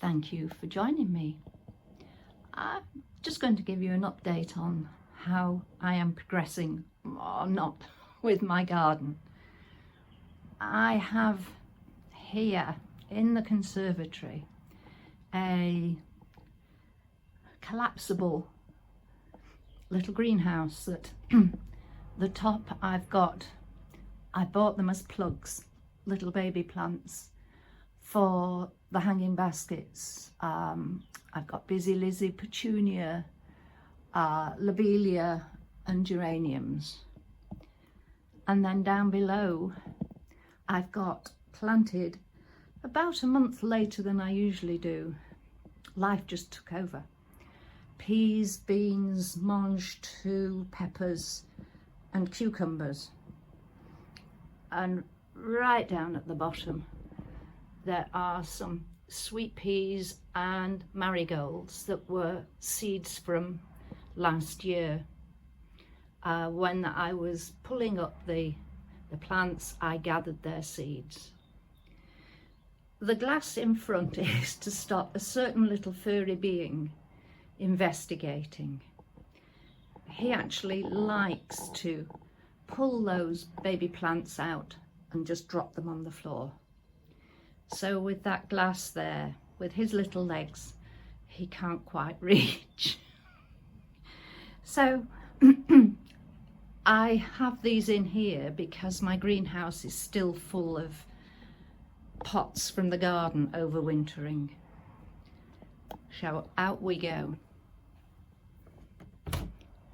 Thank you for joining me. I'm just going to give you an update on how I am progressing or not with my garden. I have here in the conservatory a collapsible little greenhouse that the top I bought them as plugs, little baby plants for the hanging baskets. I've got Busy Lizzie, petunia, lobelia and geraniums. And then down below I've got planted about a month later than I usually do. Life just took over. Peas, beans, mange tout, peppers and cucumbers. And right down at the bottom there are some sweet peas and marigolds that were seeds from last year. When I was pulling up the plants, I gathered their seeds. The glass in front is to stop a certain little furry being investigating. He actually likes to pull those baby plants out and just drop them on the floor. So with that glass there, with his little legs, he can't quite reach. So I have these in here because my greenhouse is still full of pots from the garden overwintering. So out we go.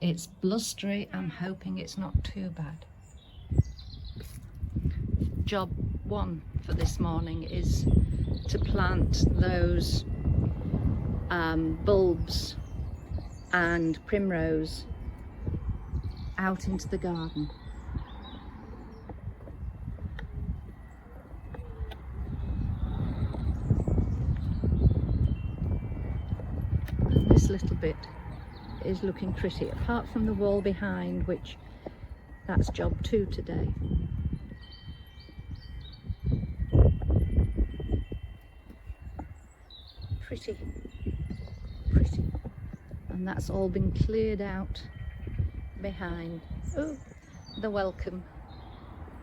It's blustery. I'm hoping it's not too bad. Job one for this morning is to plant those bulbs and primrose out into the garden. And this little bit is looking pretty, apart from the wall behind, which that's job 2 today. Pretty. And that's all been cleared out behind. Oh, the welcome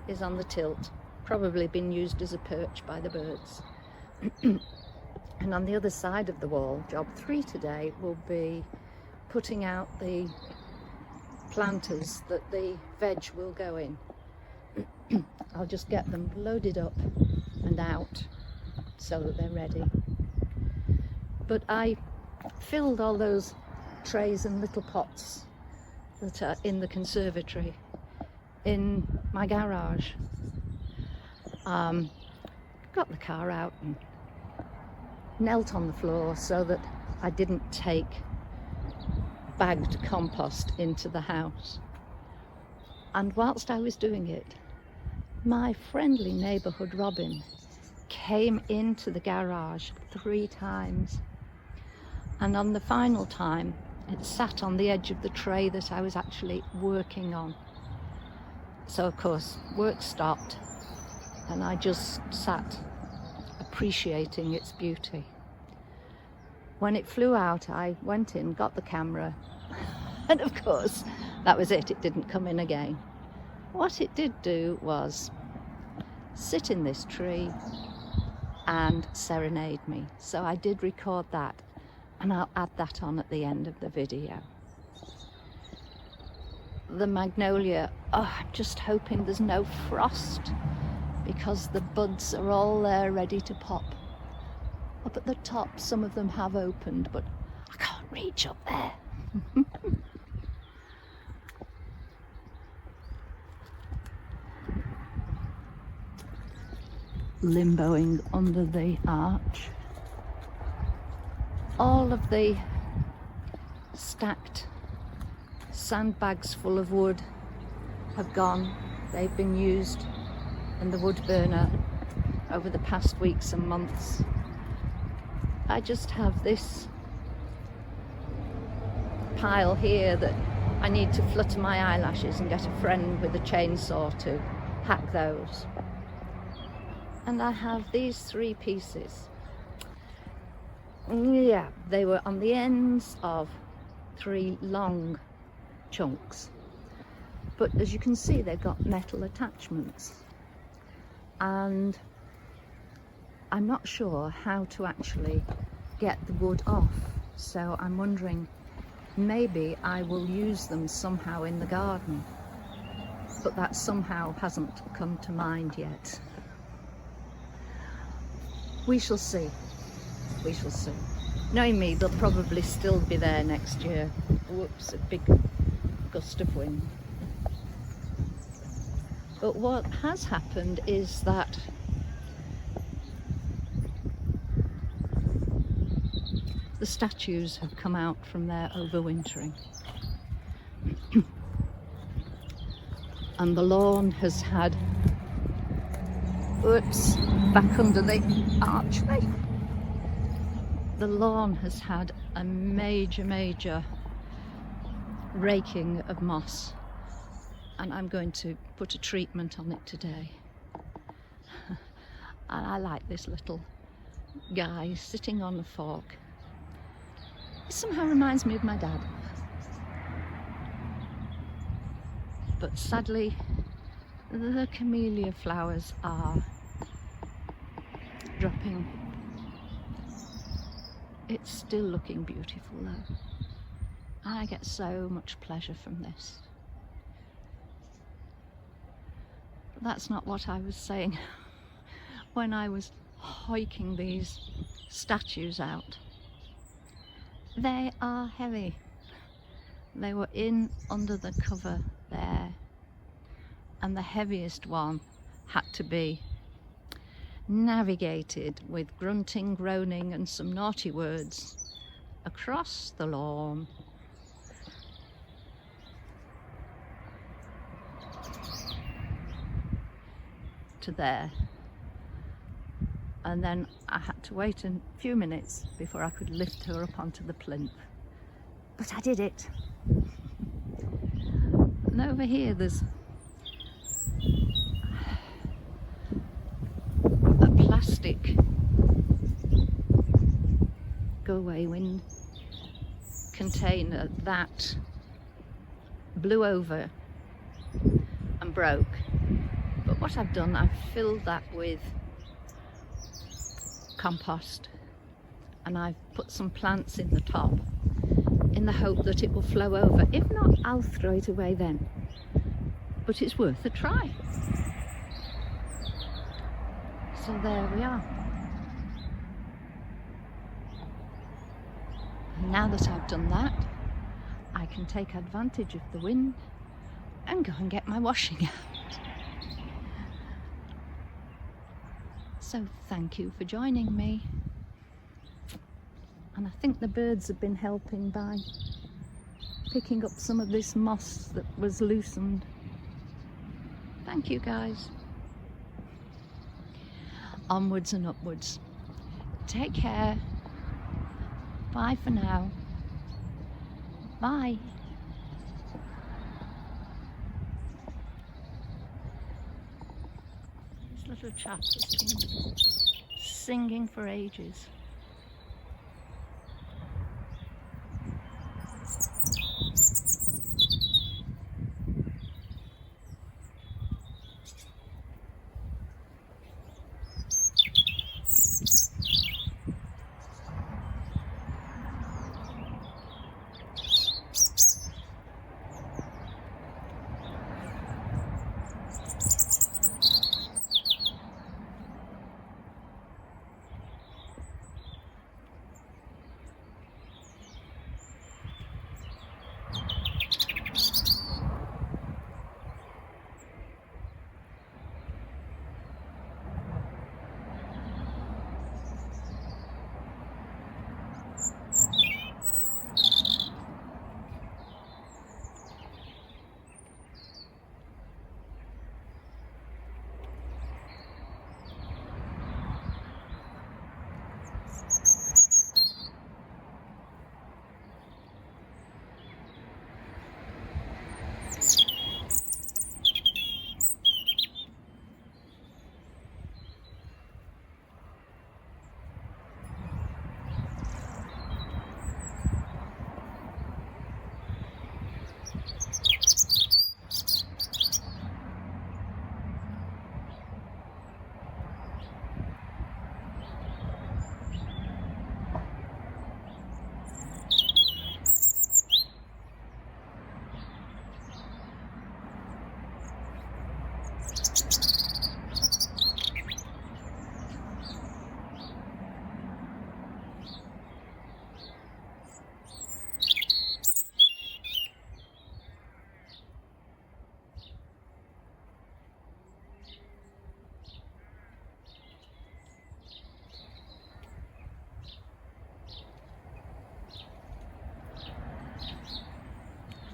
is on the tilt, probably been used as a perch by the birds. And on the other side of the wall, job 3 today will be putting out the planters that the veg will go in. I'll just get them loaded up and out so that they're ready. But I filled all those trays and little pots that are in the conservatory in my garage. Got the car out and knelt on the floor so that I didn't take bagged compost into the house. And whilst I was doing it, my friendly neighbourhood robin came into the garage 3 times. And on the final time, it sat on the edge of the tray that I was actually working on. So of course, work stopped and I just sat appreciating its beauty. When it flew out, I went in, got the camera, and of course, that was it. It didn't come in again. What it did do was sit in this tree and serenade me. So I did record that. And I'll add that on at the end of the video. The magnolia, I'm just hoping there's no frost because the buds are all there ready to pop. Up at the top, some of them have opened, but I can't reach up there. Limboing under the arch. All of the stacked sandbags full of wood have gone. They've been used in the wood burner over the past weeks and months. I just have this pile here that I need to flutter my eyelashes and get a friend with a chainsaw to hack those. And I have these 3 pieces. Yeah, they were on the ends of 3 long chunks, but as you can see they've got metal attachments, and I'm not sure how to actually get the wood off, so I'm wondering maybe I will use them somehow in the garden, but that somehow hasn't come to mind yet. We shall see. We shall see. Knowing me, they'll probably still be there next year. Whoops, a big gust of wind. But what has happened is that the statues have come out from their overwintering. And the lawn has had, whoops, back under the archway. The lawn has had a major raking of moss, and I'm going to put a treatment on it today. And I like this little guy sitting on a fork. It somehow reminds me of my dad. But sadly, the camellia flowers are dropping. It's still looking beautiful though. I get so much pleasure from this. But that's not what I was saying when I was hiking these statues out. They are heavy. They were in under the cover there, and the heaviest one had to be navigated with grunting, groaning and some naughty words across the lawn. To there. And then I had to wait a few minutes before I could lift her up onto the plinth. But I did it. And over here there's a plastic go away wind container that blew over and broke. But what I've done, I've filled that with compost, and I've put some plants in the top in the hope that it will flow over. If not, I'll throw it away then. But it's worth a try. So there we are. Now that I've done that, I can take advantage of the wind and go and get my washing out. So thank you for joining me. And I think the birds have been helping by picking up some of this moss that was loosened. Thank you guys. Onwards and upwards. Take care. Bye for now. Bye. This little chap has been singing for ages.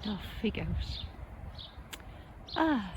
Off he goes. Ah.